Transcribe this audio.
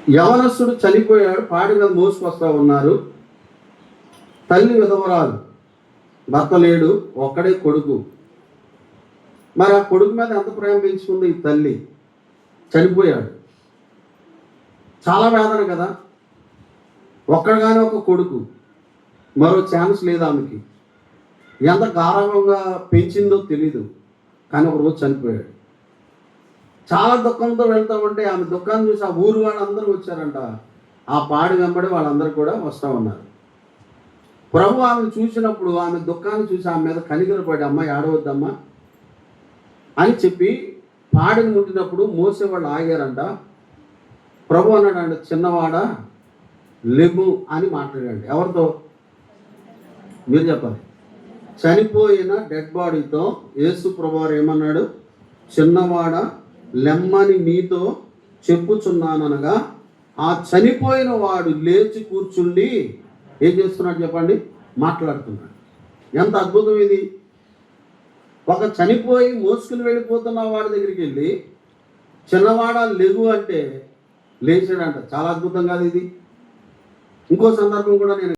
యవనస్తుడు చనిపోయాడు, పాడి మీద మోసుకొస్తా ఉన్నారు. తల్లి విధవరాలు, భర్త లేడు, ఒక్కడే కొడుకు. మరి ఆ కొడుకు మీద ఎంత ప్రేమ పెంచుకుంది ఈ తల్లి? చనిపోయాడు, చాలా వేదన కదా. ఒక్కడగానే ఒక కొడుకు, మరో ఛాన్స్ లేదు ఆమెకి. ఎంత గాఢంగా పెంచిందో తెలీదు, కానీ ఒక రోజు చనిపోయాడు. చాలా దుఃఖంతో వెళ్తూ ఉంటే ఆమె దుఃఖాన్ని చూసి ఆ ఊరు వాళ్ళందరూ వచ్చారంట. ఆ పాడి వెంబడి వాళ్ళందరూ కూడా వస్తూ ఉన్నారు. ప్రభు ఆమెను చూసినప్పుడు ఆమె దుఃఖాన్ని చూసి ఆమె మీద కనికరపడి, అమ్మ ఏడవద్దమ్మా అని చెప్పి పాడిని ముట్టినప్పుడు మోసేవాళ్ళు ఆగారంట. ప్రభు అన్నాడంట, చిన్నవాడా లెగు అని మాట్లాడండి. ఎవరితో? మీరు చెప్పాలి. చనిపోయిన డెడ్ బాడీతో యేసు ప్రభువారు ఏమన్నాడు? చిన్నవాడ లెమ్మని మీతో చెప్పుచున్నాననగా ఆ చనిపోయిన వాడు లేచి కూర్చుండి ఏం చేస్తున్నాడు చెప్పండి? మాట్లాడుతున్నాడు. ఎంత అద్భుతం ఇది! ఒక చనిపోయి మోసుకుని వెళ్ళిపోతున్న వాడి దగ్గరికి వెళ్ళి చిన్నవాడ లెగు అంటే లేచాడంట. చాలా అద్భుతం కాదు ఇది? ఇంకో సందర్భం కూడా నేను